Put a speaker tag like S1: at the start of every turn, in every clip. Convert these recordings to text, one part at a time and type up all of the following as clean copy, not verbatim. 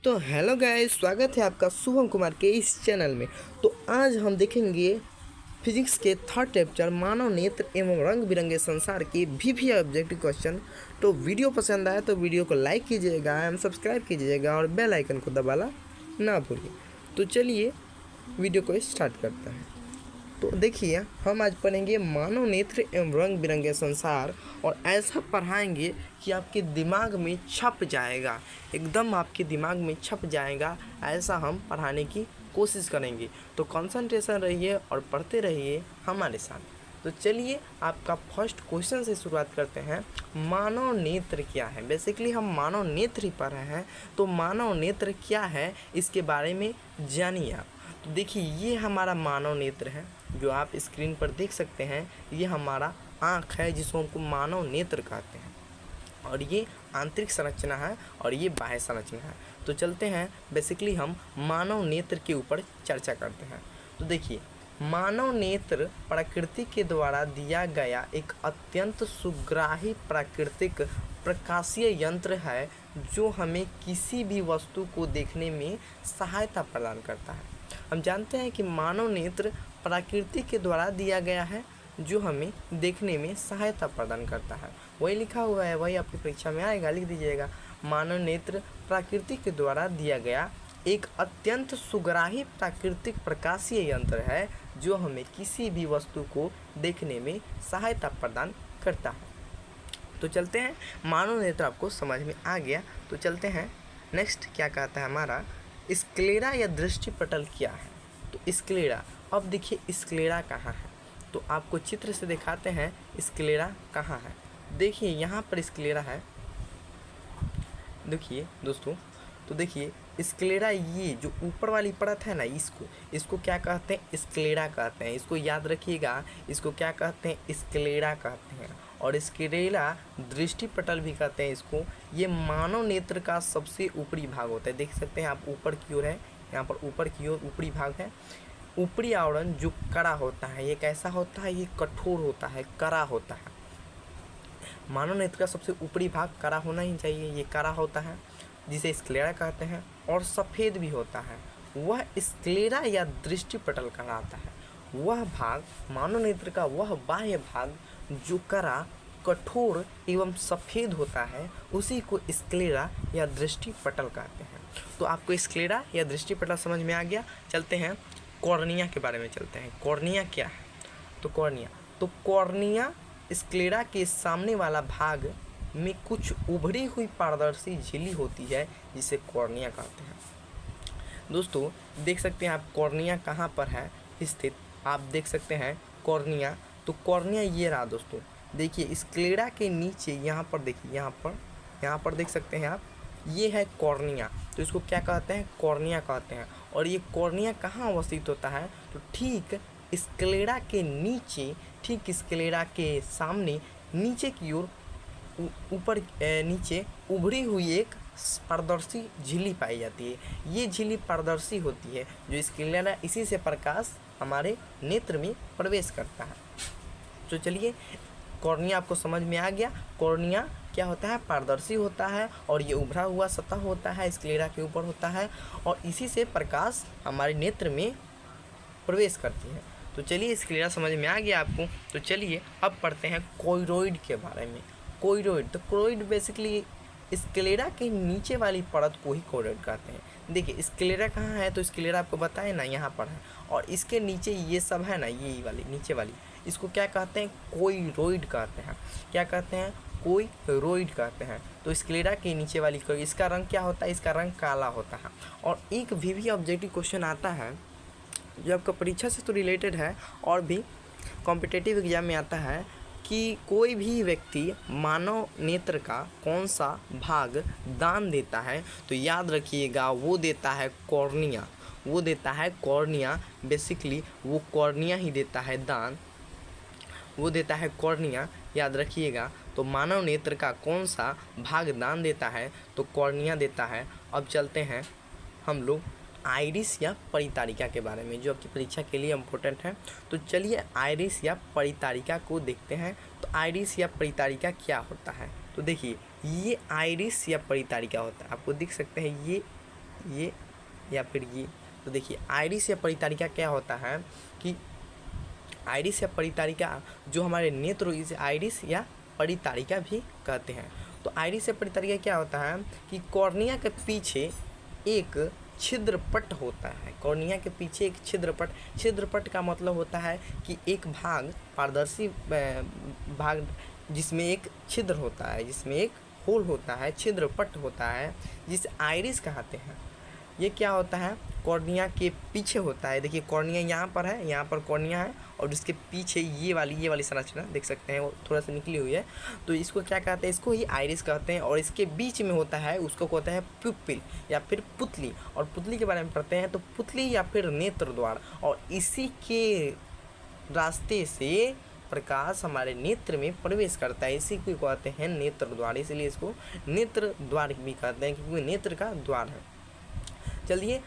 S1: तो hello guys, स्वागत है आपका शुभम कुमार के इस चैनल में। तो आज हम देखेंगे फिजिक्स के थर्ड चैप्टर मानव नेत्र एवं रंग बिरंगे संसार के वीवीआई ऑब्जेक्टिव क्वेश्चन। तो वीडियो पसंद आया तो वीडियो को लाइक कीजिएगा एवं सब्सक्राइब कीजिएगा और बेल आइकन को दबाना ना भूलिए। तो चलिए वीडियो को स्टार्ट करते हैं। तो देखिए, हम आज पढ़ेंगे मानव नेत्र एवं रंग बिरंगे संसार और ऐसा पढ़ाएंगे कि आपके दिमाग में छप जाएगा, एकदम आपके दिमाग में छप जाएगा। ऐसा हम पढ़ाने की कोशिश करेंगे। तो कंसंट्रेशन रहिए और पढ़ते रहिए हमारे साथ। तो चलिए आपका फर्स्ट क्वेश्चन से शुरुआत करते हैं। मानव नेत्र क्या है? बेसिकली हम मानव नेत्र ही पढ़ रहे हैं, तो मानव नेत्र क्या है इसके बारे में जानिए आप। तो देखिए, ये हमारा मानव नेत्र है जो आप स्क्रीन पर देख सकते हैं। ये हमारा आँख है जिसको हमको मानव नेत्र कहते हैं, और ये आंतरिक संरचना है और ये बाह्य संरचना है। तो चलते हैं, बेसिकली हम मानव नेत्र के ऊपर चर्चा करते हैं। तो देखिए, मानव नेत्र प्रकृति के द्वारा दिया गया एक अत्यंत सुग्राही प्राकृतिक प्रकाशीय यंत्र है जो हमें किसी भी वस्तु को देखने में सहायता प्रदान करता है। हम जानते हैं कि मानव नेत्र प्रकृति के द्वारा दिया गया है जो हमें देखने में सहायता प्रदान करता है। वही लिखा हुआ है, वही आपकी परीक्षा में आएगा, लिख दीजिएगा। मानव नेत्र प्रकृति के द्वारा दिया गया एक अत्यंत सुग्राही प्राकृतिक प्रकाशीय यंत्र है जो हमें किसी भी वस्तु को देखने में सहायता प्रदान करता है। तो चलते हैं, मानव नेत्र आपको समझ में आ गया। तो चलते हैं नेक्स्ट, क्या कहता है हमारा स्क्लेरा या दृष्टिपटल क्या है? तो स्क्लेरा, अब देखिए स्क्लेरा कहाँ है, तो आपको चित्र से दिखाते हैं स्क्लेरा कहाँ है। देखिए यहाँ पर स्क्लेरा है, देखिए दोस्तों। तो देखिए स्क्लेरा, ये जो ऊपर वाली परत है ना, इसको क्या कहते हैं? स्क्लेरा कहते हैं। इसको याद रखिएगा, इसको क्या कहते हैं? स्क्लेरा कहते हैं। और स्क्लेरा दृष्टिपटल भी कहते हैं इसको। ये मानव नेत्र का सबसे ऊपरी भाग होता है। देख सकते हैं आप, ऊपर की ओर है, यहाँ पर ऊपर की ओर ऊपरी भाग है। ऊपरी आवरण जो कड़ा होता है, ये कैसा होता है? ये कठोर होता है, कड़ा होता है। मानव नेत्र का सबसे ऊपरी भाग कड़ा होना ही चाहिए, ये कड़ा होता है जिसे स्क्लेरा कहते हैं। और सफ़ेद भी होता है, वह स्क्लेरा या दृष्टिपटल कहलाता है। वह भाग, मानव नेत्र का वह बाह्य भाग जो कड़ा, कठोर एवं सफ़ेद होता है, उसी को स्क्लेरा या दृष्टिपटल कहते हैं। तो आपको स्क्लेरा या दृष्टिपटल समझ में आ गया। चलते हैं कॉर्निया के बारे में चलते हैं। कॉर्निया क्या है? तो कॉर्निया स्क्लेरा के सामने वाला भाग में कुछ उभरी हुई पारदर्शी झिल्ली होती है जिसे कॉर्निया कहते हैं। दोस्तों देख सकते हैं आप, कॉर्निया कहाँ पर है स्थित, आप देख सकते हैं कॉर्निया। तो कॉर्निया ये रहा दोस्तों। देखिए स्क्लेरा के नीचे यहाँ पर देखिए, यहाँ पर देख सकते हैं आप, ये है कॉर्निया। तो इसको क्या कहते हैं? कॉर्निया कहते हैं। और ये कॉर्निया कहाँ अवस्थित होता है? तो ठीक स्क्लेरा के नीचे, ठीक स्क्लेरा के सामने नीचे की ओर ऊपर नीचे उभरी हुई एक पारदर्शी झिल्ली पाई जाती है। ये झिल्ली पारदर्शी होती है जो स्क्लेरा, इसी से प्रकाश हमारे नेत्र में प्रवेश करता है। तो चलिए, कॉर्निया आपको समझ में आ गया। कॉर्निया क्या होता है? पारदर्शी होता है और ये उभरा हुआ सतह होता है, स्क्लेरा के ऊपर होता है, और इसी से प्रकाश हमारे नेत्र में प्रवेश करती है। तो चलिए, स्क्लेरा समझ में आ गया आपको। तो चलिए अब पढ़ते हैं कोइरोइड के बारे में। कोइरोइड, तो कोइरोइड बेसिकली स्क्लेरा के नीचे वाली परत को ही कोइरोइड कहते हैं। देखिए स्क्लेरा कहाँ है? तो स्क्लेरा आपको बताए ना, यहाँ पर है, और इसके नीचे ये सब है ना, ये वाली नीचे वाली, इसको क्या कहते हैं? कोइरोइड कहते हैं। क्या कहते हैं? कोइरोइड कहते हैं। तो स्क्लेरा के नीचे वाली, इसका रंग क्या होता है? इसका रंग काला होता है। और एक वीवीआई ऑब्जेक्टिव क्वेश्चन आता है जो आपका परीक्षा से तो रिलेटेड है और भी कॉम्पिटिटिव एग्जाम में आता है कि कोई भी व्यक्ति मानव नेत्र का कौन सा भाग दान देता है? तो याद रखिएगा, वो देता है कॉर्निया। वो देता है कॉर्निया, बेसिकली वो कॉर्निया ही देता है दान, वो देता है कॉर्निया, याद रखिएगा। तो मानव नेत्र का कौन सा भाग दान देता है? तो कॉर्निया देता है। अब चलते हैं हम लोग आइरिस या परितारिका के बारे में, जो आपकी परीक्षा के लिए इम्पोर्टेंट है। तो चलिए आइरिस या परितारिका को देखते हैं। तो आइरिस या परितारिका क्या होता है? तो देखिए, ये आइरिस या परितारिका होता है, आपको दिख सकते हैं, ये ये या फिर ये। तो देखिए आइरिस या परितारिका क्या होता है कि आइरिस या परितारिका जो हमारे नेत्र, इसे आइरिस या परितारिका भी कहते हैं। तो आइरिस या परितारिका क्या होता है कि कॉर्निया के पीछे एक छिद्रपट होता है। कॉर्निया के पीछे एक छिद्रपट, छिद्रपट का मतलब होता है कि एक भाग पारदर्शी भाग जिसमें एक छिद्र होता है, जिसमें एक होल होता है, छिद्रपट होता है, जिसे आइरिस कहते हैं। ये क्या होता है, कॉर्निया के पीछे होता है। देखिए कॉर्निया यहाँ पर है, यहाँ पर कॉर्निया है, और उसके पीछे ये वाली संरचना देख सकते हैं, वो थोड़ा सा निकली हुई है। तो इसको क्या कहते हैं, इसको ही आइरिस कहते हैं। और इसके बीच में होता है, उसको कहते हैं प्यूपिल या फिर पुतली। और पुतली के बारे में पढ़ते हैं तो पुतली या फिर नेत्र द्वार, और इसी के रास्ते से प्रकाश हमारे नेत्र में प्रवेश करता है, इसी को कहते हैं नेत्र द्वार। इसलिए इसको नेत्र द्वार भी कहते हैं, क्योंकि नेत्र का द्वार है। चलिए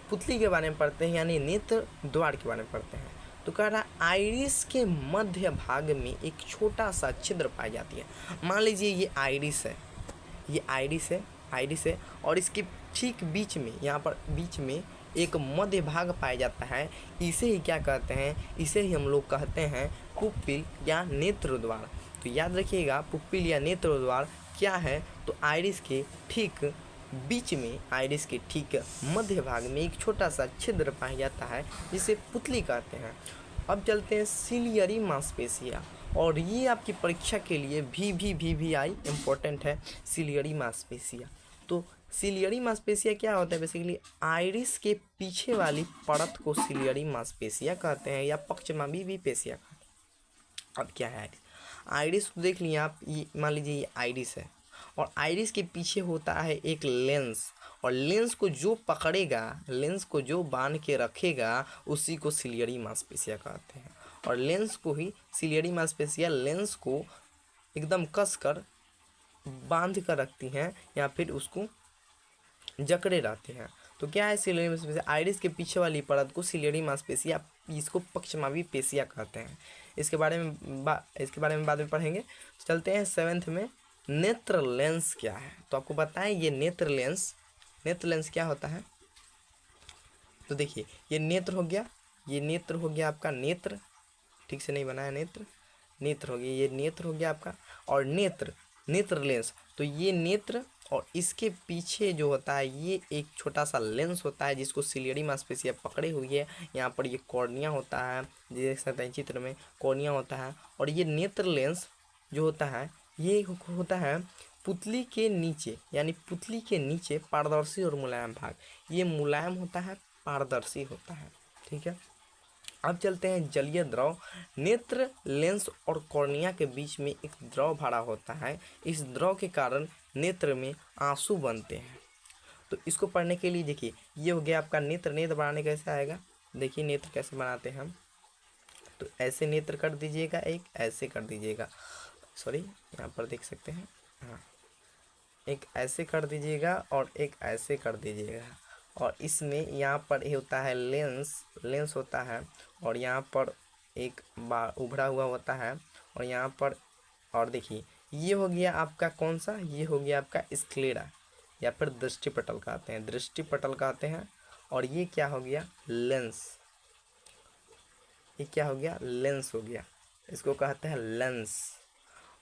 S1: पुतली के बारे में पढ़ते हैं, यानी नेत्र द्वार के बारे में पढ़ते हैं। तो कह रहा है आइरिस के मध्य भाग में एक छोटा सा छिद्र पाई जाती है। मान लीजिए ये आइरिस है, ये आइरिस है, और इसके ठीक बीच में, यहाँ पर बीच में एक मध्य भाग पाया जाता है। इसे ही क्या कहते हैं, इसे ही हम लोग कहते हैं पुपिल या नेत्र द्वार। तो याद रखिएगा पुपिल या नेत्र द्वार क्या है। तो आइरिस के ठीक बीच में, आइरिस के ठीक मध्य भाग में एक छोटा सा छिद्र पाया जाता है, जिसे पुतली कहते हैं। अब चलते हैं सिलियरी मांसपेशियाँ, और ये आपकी परीक्षा के लिए VVI इम्पोर्टेंट है, सिलियरी मांसपेशियाँ। तो सिलियरी मांसपेशियाँ क्या होता है, बेसिकली आइरिस के पीछे वाली परत को सिलियरी मांसपेशियाँ कहते हैं, या पक्षमावी भी पेशियाँ कहते हैं। अब क्या है आइरिस तो देख लिया आप, ये मान लीजिए ये आइरिस है, और आइरिस के पीछे होता है एक लेंस, और लेंस को जो पकड़ेगा, लेंस को जो बांध के रखेगा, उसी को सिलियरी मांसपेशियाँ कहते हैं। और लेंस को ही सिलियरी मांसपेशियाँ लेंस को एकदम कस कर बांध कर रखती हैं, या फिर उसको जकड़े रहते हैं। तो क्या है सिलियरी मांसपेशियाँ, आइरिस के पीछे वाली परत को सिलियरी मांसपेशियाँ, इसको पक्षमावी पेशियाँ कहते हैं। इसके बारे में बाद में पढ़ेंगे। चलते हैं 7th में, नेत्र लेंस क्या है। तो आपको बताएं ये नेत्र लेंस क्या होता है। तो देखिए ये नेत्र हो गया, ये नेत्र हो गया आपका, नेत्र ठीक से नहीं बनाया, नेत्र हो गया, ये नेत्र हो गया आपका। और नेत्र लेंस, तो ये नेत्र, और इसके पीछे जो होता है ये एक छोटा सा लेंस होता है, जिसको सिलियरी मांसपेशियाँ पकड़े हुई है। यहाँ पर ये कॉर्निया होता है, देख सकते हैं चित्र में कॉर्निया होता है। और ये नेत्र लेंस जो होता है ये होता है पुतली के नीचे, यानी पुतली के नीचे पारदर्शी और मुलायम भाग। ये मुलायम होता है, पारदर्शी होता है, ठीक है। अब चलते हैं जलीय द्रव। नेत्र लेंस और कॉर्निया के बीच में एक द्रव भरा होता है। इस द्रव के कारण नेत्र में आंसू बनते हैं। तो इसको पढ़ने के लिए देखिए ये हो गया आपका नेत्र बनाने कैसे आएगा, देखिए नेत्र कैसे बनाते हैं हम। तो ऐसे नेत्र कर दीजिएगा, एक ऐसे कर दीजिएगा, सॉरी यहाँ पर देख सकते हैं, हाँ एक ऐसे कर दीजिएगा और एक ऐसे कर दीजिएगा। और इसमें यहाँ पर ये होता है लेंस होता है, और यहाँ पर एक बार उभरा हुआ होता है, और यहाँ पर, और देखिए ये हो गया आपका कौन सा, ये हो गया आपका स्क्लेरा या फिर दृष्टिपटल कहते हैं, दृष्टिपटल कहते हैं। और ये क्या हो गया, लेंस, ये क्या हो गया, लेंस हो गया, इसको कहते हैं लेंस।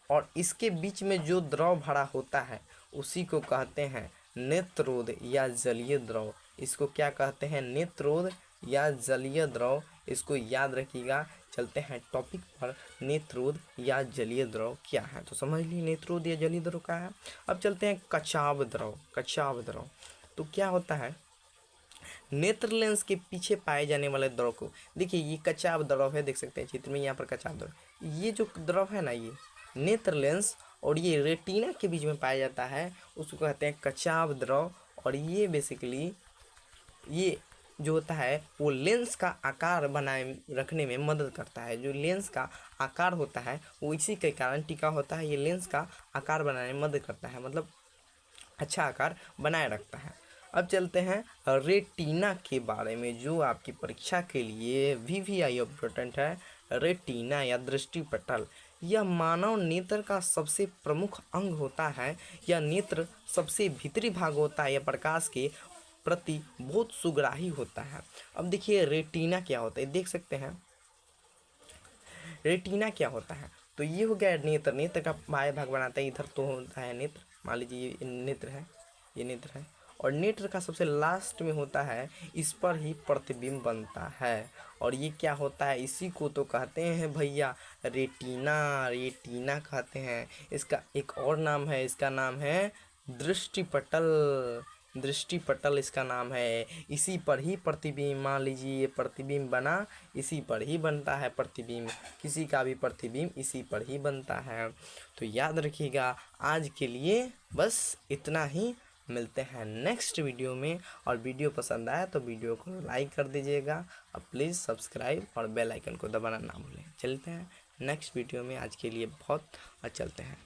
S1: और इसके बीच में जो द्रव भरा होता है उसी को कहते हैं नेत्रोद या जलीय द्रव। इसको क्या कहते हैं, नेत्रोद या जलीय द्रव। इसको याद रखिएगा। चलते हैं टॉपिक पर, नेत्रोद या जलीय द्रव क्या है। तो समझ लीजिए नेत्रोद या जलीय द्रव क्या है। अब चलते हैं कचाव द्रव। तो क्या होता है, नेत्र लेंस के पीछे पाए जाने वाले द्रव को, देखिए ये कचाव द्रव है, देख सकते हैं चित्र में यहाँ पर कचाव द्रव। ये जो द्रव है ना, ये नेत्र लेंस और ये रेटिना के बीच में पाया जाता है, उसको कहते हैं कचाव द्रव। और ये बेसिकली ये जो होता है वो लेंस का आकार बनाए रखने में मदद करता है। जो लेंस का आकार होता है वो इसी के कारण टिका होता है। ये लेंस का आकार बनाने में मदद करता है, मतलब अच्छा आकार बनाए रखता है। अब चलते हैं रेटिना के बारे में, जो आपकी परीक्षा के लिए VVI इम्पोर्टेंट है। रेटिना या दृष्टिपटल, यह मानव नेत्र का सबसे प्रमुख अंग होता है। यह नेत्र सबसे भीतरी भाग होता है। यह प्रकाश के प्रति बहुत सुग्राही होता है। अब देखिए रेटिना क्या होता है, देख सकते हैं रेटिना क्या होता है। तो ये हो गया नेत्र, नेत्र का बाह्य भाग बनाता है, इधर तो होता है नेत्र, मान लीजिए ये नेत्र है, ये नेत्र है, और नेत्र का सबसे लास्ट में होता है, इस पर ही प्रतिबिंब बनता है। और ये क्या होता है, इसी को तो कहते हैं भैया रेटिना, रेटिना कहते हैं। इसका एक और नाम है, इसका नाम है दृष्टिपटल, दृष्टिपटल इसका नाम है। इसी पर ही प्रतिबिंब, मान लीजिए ये प्रतिबिंब बना, इसी पर ही बनता है प्रतिबिंब, किसी का भी प्रतिबिंब इसी पर ही बनता है। तो याद रखिएगा, आज के लिए बस इतना ही, मिलते हैं नेक्स्ट वीडियो में। और वीडियो पसंद आया तो वीडियो को लाइक कर दीजिएगा, और प्लीज़ सब्सक्राइब और बेल आइकन को दबाना ना भूलें। चलते हैं नेक्स्ट वीडियो में, आज के लिए बहुत, और चलते हैं।